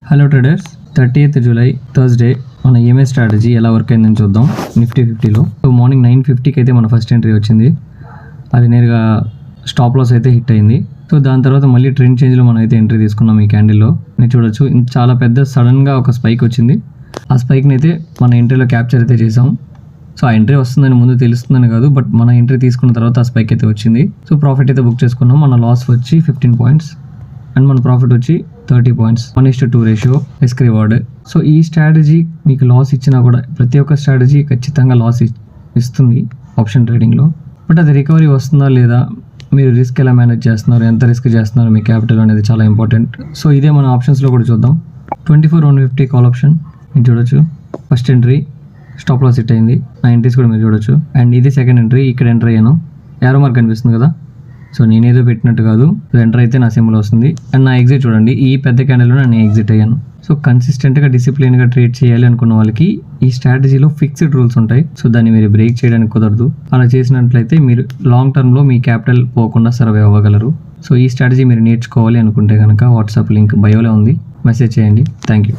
Hello traders, 30th July Thursday మన EMI strategy ఎలా work అయిందని చూద్దాం. నిఫ్టీ 50లో సో మార్నింగ్ 9:50కి అయితే మన ఫస్ట్ ఎంట్రీ వచ్చింది. అది నేరుగా స్టాప్ లాస్ అయితే హిట్ అయింది. సో దాని తర్వాత మళ్ళీ ట్రెండ్ చేంజ్లో మనం అయితే ఎంట్రీ తీసుకున్నాం. ఈ క్యాండిల్లో మీరు చూడొచ్చు, చాలా పెద్ద సడన్గా ఒక స్పైక్ వచ్చింది. ఆ స్పైక్ని అయితే మన ఎంట్రీలో క్యాప్చర్ అయితే చేసాం. సో ఆ ఎంట్రీ వస్తుందని ముందు తెలుస్తుందని కాదు, బట్ మన ఎంట్రీ తీసుకున్న తర్వాత ఆ స్పైక్ అయితే వచ్చింది. సో ప్రాఫిట్ అయితే బుక్ చేసుకున్నాం. మన లాస్ వచ్చి 15 పాయింట్స్ అండ్ మన ప్రాఫిట్ వచ్చి 30 points. 1:2 ratio, risk reward. So ఈ స్ట్రాటజీ మీకు లాస్ ఇచ్చినా కూడా, ప్రతి ఒక్క స్ట్రాటజీ ఖచ్చితంగా లాస్ ఇస్తుంది ఆప్షన్ ట్రేడింగ్లో. బట్ అది రికవరీ వస్తుందా లేదా, మీరు రిస్క్ ఎలా మేనేజ్ చేస్తున్నారు, ఎంత రిస్క్ చేస్తున్నారు, మీ క్యాపిటల్ అనేది చాలా ఇంపార్టెంట్. సో ఇదే మన ఆప్షన్స్లో కూడా చూద్దాం. 24,150 కాల్ ఆప్షన్ మీరు చూడొచ్చు. First entry stop loss hit అయింది. నా ఎంట్రీస్ కూడా మీరు చూడొచ్చు. అండ్ ఇది సెకండ్ ఎంట్రీ. ఇక్కడ ఎంటర్ అయ్యాను. యారో మార్క్ కనిపిస్తుంది కదా, సో నేనేదో పెట్టినట్టు కాదు. సో ఎంటర్ అయితే నా సింబల్ వస్తుంది. అండ్ నా ఎగ్జిట్ చూడండి, ఈ పెద్ద క్యాండిల్లో నేను ఎగ్జిట్ అయ్యాను. సో కన్సిస్టెంట్గా డిసిప్లిన్గా ట్రేడ్ చేయాలి అనుకున్న వాళ్ళకి ఈ స్ట్రాటజీలో ఫిక్స్డ్ రూల్స్ ఉంటాయి. సో దాన్ని మీరు బ్రేక్ చేయడానికి కుదరదు. అలా చేసినట్లయితే మీరు లాంగ్ టర్మ్లో మీ క్యాపిటల్ పోకుండా సర్వే అవ్వగలరు. సో ఈ స్ట్రాటజీ మీరు నేర్చుకోవాలి అనుకుంటే కనుక వాట్సాప్ లింక్ బయోలో ఉంది, మెసేజ్ చేయండి. Thank you.